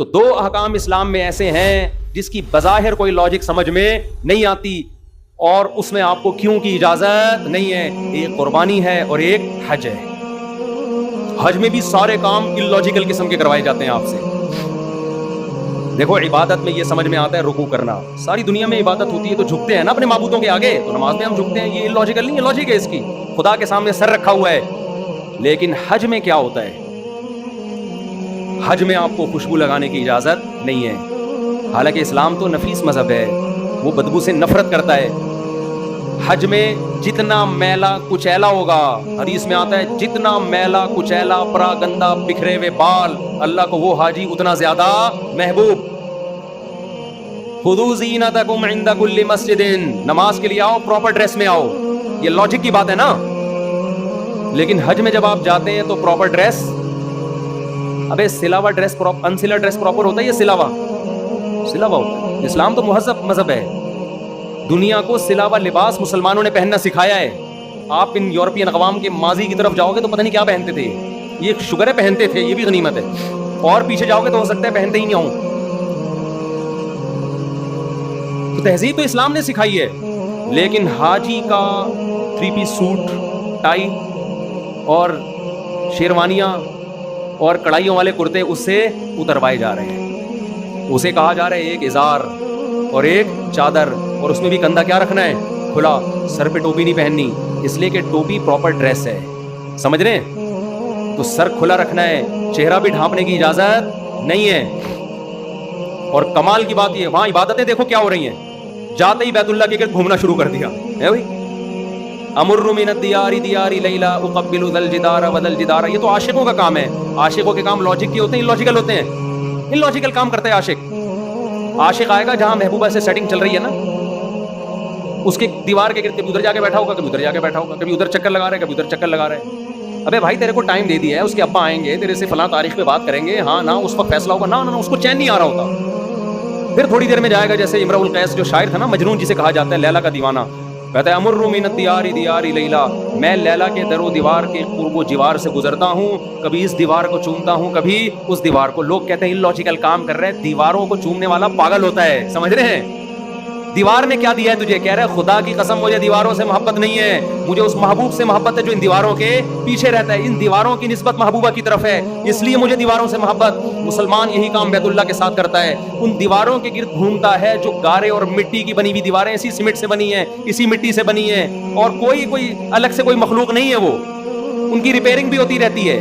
تو دو احکام اسلام میں ایسے ہیں جس کی بظاہر کوئی لاجک سمجھ میں نہیں آتی اور اس میں آپ کو کیوں کی اجازت نہیں ہے. ایک قربانی ہے اور ایک حج ہے. حج میں بھی سارے کام اللاجیکل قسم کے کروائے جاتے ہیں آپ سے. دیکھو عبادت میں یہ سمجھ میں آتا ہے رکوع کرنا, ساری دنیا میں عبادت ہوتی ہے تو جھکتے ہیں نا اپنے معبودوں کے آگے, تو نماز میں ہم جھکتے ہیں, یہ اللاجیکل نہیں ہے, لاجک ہے اس کی, خدا کے سامنے سر رکھا ہوا ہے. لیکن حج میں کیا ہوتا ہے؟ حج میں آپ کو خوشبو لگانے کی اجازت نہیں ہے. حالانکہ اسلام تو نفیس مذہب ہے, وہ بدبو سے نفرت کرتا ہے. حج میں جتنا میلا کچیلا ہوگا, حدیث میں آتا ہے جتنا میلا کچیلا پرا گندا بکھرے ہوئے بال, اللہ کو وہ حاجی اتنا زیادہ محبوب. خذوا زینتکم عند کل مسجد, نماز کے لیے آؤ پراپر ڈریس میں آؤ, یہ لاجک کی بات ہے نا. لیکن حج میں جب آپ جاتے ہیں تو پراپر ڈریس, ابے سلاوا ڈریس انسلا ڈریس پراپر ہوتا ہے یا سلاوا ہوتا ہے؟ اسلام تو مہذب مذہب ہے. دنیا کو سلاوا لباس مسلمانوں نے پہننا سکھایا ہے. آپ ان یورپین اقوام کے ماضی کی طرف جاؤ گے تو پتہ نہیں کیا پہنتے تھے, یہ شگر ہے پہنتے تھے, یہ بھی غنیمت ہے. اور پیچھے جاؤ گے تو ہو سکتا ہے پہنتے ہی نہیں ہوں. تو تہذیب تو اسلام نے سکھائی ہے. لیکن حاجی کا 3 پیس سوٹ, ٹائی اور شیروانیاں اور کڑھائیوں والے کرتے اس سے اتروائے جا رہے ہیں. اسے کہا جا رہا ہے ایک ازار اور ایک چادر, اور اس میں بھی کندھا کیا رکھنا ہے, کھلا. سر پہ ٹوپی نہیں پہننی, اس لیے کہ ٹوپی پراپر ڈریس ہے, سمجھ رہے ہیں؟ تو سر کھلا رکھنا ہے, چہرہ بھی ڈھانپنے کی اجازت نہیں ہے. اور کمال کی بات یہ, وہاں عبادتیں دیکھو کیا ہو رہی ہیں, جاتے ہی بیت اللہ کے گرد گھومنا شروع کر دیا ہے بھائی. امر من الدیار دیار لیلا اقبل ذا الجدار وذا الجدار, یہ تو عاشقوں کا کام ہے. عاشقوں کے کام لاجک کے ہوتے ہیں, اللاجیکل ہوتے ہیں. اللاجیکل کام کرتا ہے عاشق. عاشق آئے گا جہاں محبوبہ سے سیٹنگ چل رہی ہے نا, اس کے دیوار کے گرد کبھی ادھر جا کے بیٹھا ہوگا, کبھی ادھر جا کے بیٹھا ہوگا, کبھی ادھر چکر لگا رہا ہے, کبھی ادھر چکر لگا رہا ہے. ابے بھائی تیرے کو ٹائم دے دیا ہے, اس کے ابا آئیں گے تیرے سے فلاں تاریخ پہ بات کریں گے, ہاں نا اس وقت فیصلہ ہوگا, نا اس کو چین نہیں آ رہا ہوتا. پھر تھوڑی دیر میں جائے گا, جیسے امرؤ القیس جو شاعر تھا نا, مجنون جسے کہا جاتا ہے, لیلا کا دیوانہ, کہتا ہے امر من الدیار دیار لیلا, میں لیلا کے در و دیوار کے قرب و جوار سے گزرتا ہوں, کبھی اس دیوار کو چومتا ہوں کبھی اس دیوار کو. لوگ کہتے ہیں اللاجیکل کام کر رہے ہیں, دیواروں کو چومنے والا پاگل ہوتا ہے, سمجھ رہے ہیں؟ دیوار نے کیا دیا ہے تجھے؟ کہہ رہا ہے خدا کی قسم مجھے دیواروں سے محبت نہیں ہے, مجھے اس محبوب سے محبت ہے جو ان دیواروں کے پیچھے رہتا ہے. ان دیواروں کی نسبت محبوبہ کی طرف ہے, اس لیے مجھے دیواروں سے محبت. مسلمان یہی کام بیت اللہ کے ساتھ کرتا ہے, ان دیواروں کے گرد گھومتا ہے جو گارے اور مٹی کی بنی ہوئی دیواریں, اسی سیمنٹ سے بنی ہیں, اسی مٹی سے بنی ہیں, اور کوئی الگ سے کوئی مخلوق نہیں ہے. وہ ان کی ریپیئرنگ بھی ہوتی رہتی ہے.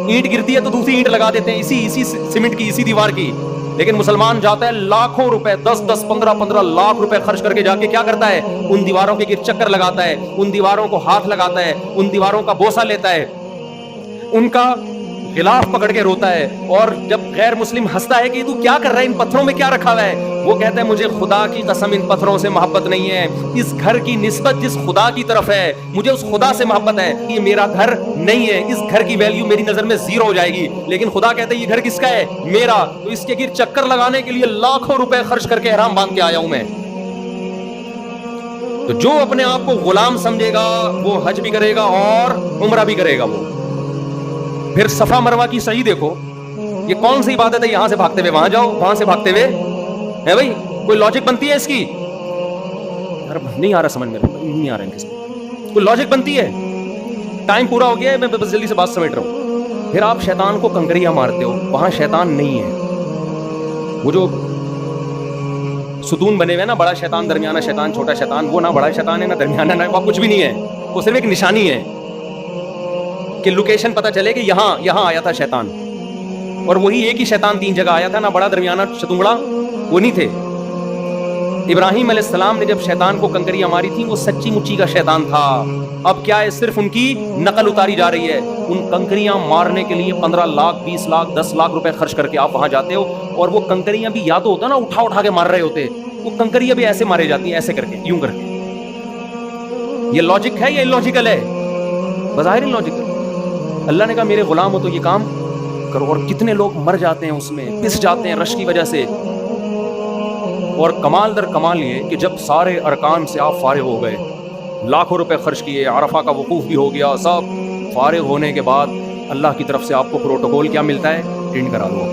اینٹ گرتی ہے تو دوسری اینٹ لگا دیتے ہیں اسی سیمنٹ کی, اسی دیوار کی. لیکن مسلمان جاتا ہے لاکھوں روپے, 10 15 لاکھ روپے خرچ کر کے جا کے کیا کرتا ہے, ان دیواروں کے گرد چکر لگاتا ہے, ان دیواروں کو ہاتھ لگاتا ہے, ان دیواروں کا بوسہ لیتا ہے, ان کا غلاف پکڑ کے روتا ہے. اور جب غیر مسلم ہنستا ہے کہ تو کیا کر رہا ہے, ان پتھروں میں کیا رکھا ہوا ہے, وہ کہتا ہے مجھے خدا کی قسم ان پتھروں سے محبت نہیں ہے, اس گھر کی نسبت جس خدا کی طرف ہے مجھے اس خدا سے محبت ہے. یہ میرا گھر نہیں ہے, اس گھر کی ویلیو میری نظر میں 0 ہو جائے گی, لیکن خدا کہتا ہے یہ گھر کس کا ہے, میرا, تو اس کے گرد چکر لگانے کے لیے لاکھوں روپے خرچ کر کے احرام باندھ کے آیا ہوں میں. تو جو اپنے آپ کو غلام سمجھے گا وہ حج بھی کرے گا اور عمرہ بھی کرے گا. وہ پھر صفا مروہ کی صحیح دیکھو, یہ کون سی عبادت ہے, یہاں سے بھاگتے ہوئے وہاں جاؤ, وہاں سے بھاگتے ہوئے ہے بھائی, کوئی لاجک بنتی ہے اس کی؟ نہیں آ رہا سمجھ میں, نہیں آ رہا ہے, کوئی لاجک بنتی ہے؟ ٹائم پورا ہو گیا ہے, میں بس جلدی سے بات سمیٹ رہا ہوں. پھر آپ شیطان کو کنکریاں مارتے ہو, وہاں شیطان نہیں ہے. وہ جو ستون بنے ہوئے نا, بڑا شیطان, درمیانہ شیطان, چھوٹا شیطان, وہ نہ بڑا شیطان ہے نہ درمیانہ, نہ وہ کچھ بھی نہیں ہے, وہ صرف ایک نشانی ہے کہ لوکیشن پتہ چلے کہ یہاں آیا تھا شیطان. اور وہی ایک ہی شیطان 3 جگہ آیا تھا, نہ بڑا درمیانہ چتونگڑا وہ نہیں تھے. ابراہیم علیہ السلام نے جب شیطان کو کنکریاں ماری تھی وہ سچی مچی کا شیطان تھا. اب کیا ہے, صرف ان کی نقل اتاری جا رہی ہے. ان کنکریاں مارنے کے لیے 15 لاکھ 20 لاکھ 10 لاکھ روپے خرچ کر کے آپ وہاں جاتے ہو, اور وہ کنکریاں بھی یا تو ہوتا نا اٹھا کے مار رہے ہوتے, وہ کنکریاں بھی ایسے مارے جاتی ہیں, ایسے کر کے, یوں کر کے. یہ لاجک ہے یا اللاجیکل ہے؟ بظاہر اللاجیکل. اللہ نے کہا میرے غلام ہو تو یہ کام کرو, اور کتنے لوگ مر جاتے ہیں اس میں, پس جاتے ہیں رش کی وجہ سے. اور کمال در کمال یہ کہ جب سارے ارکان سے آپ فارغ ہو گئے, لاکھوں روپے خرچ کیے, عرفہ کا وقوف بھی ہو گیا, سب فارغ ہونے کے بعد اللہ کی طرف سے آپ کو پروٹوکول کیا ملتا ہے, ٹینڈ کرا دو.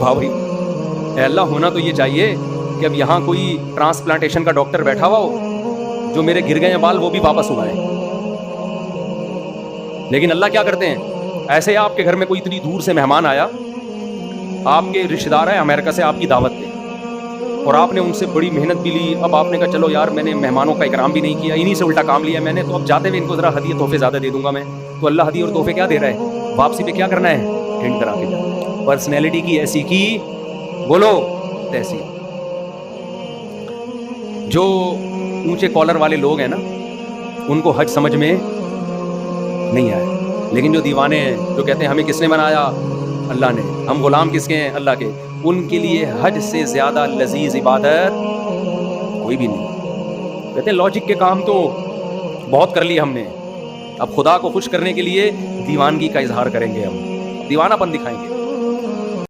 واہ بھائی، اے اللہ ہونا تو یہ چاہیے کہ اب یہاں کوئی ٹرانسپلانٹیشن کا ڈاکٹر بیٹھا ہوا ہو، جو میرے گر گئے ہیں بال وہ بھی واپس اگائے. لیکن اللہ کیا کرتے ہیں، ایسے آپ کے گھر میں کوئی اتنی دور سے مہمان آیا، آپ کے رشتہ دار ہیں امریکہ سے، آپ کی دعوت پہ، اور آپ نے ان سے بڑی محنت بھی لی. اب آپ نے کہا چلو یار میں نے مہمانوں کا اکرام بھی نہیں کیا، انہی سے الٹا کام لیا میں نے، تو اب جاتے ہوئے ان کو ذرا ہدیہ تحفے زیادہ دے دوں گا میں. تو اللہ ہدیہ اور تحفے کیا دے رہا ہے، واپسی پہ کیا کرنا ہے، ہینڈ کرا کے جانا. پرسنالٹی کی ایسی کی بولو تیسی. جو اونچے کالر والے لوگ ہیں نا ان کو حج سمجھ میں نہیں آئے، لیکن جو دیوانے ہیں جو کہتے ہیں ہمیں کس نے بنایا، اللہ نے، ہم غلام کس کے ہیں، اللہ کے، ان کے لیے حج سے زیادہ لذیذ عبادت کوئی بھی نہیں. کہتے ہیں لاجک کے کام تو بہت کر لیے ہم نے، اب خدا کو خوش کرنے کے لیے دیوانگی کا اظہار کریں گے، ہم دیوانہ پن دکھائیں گے.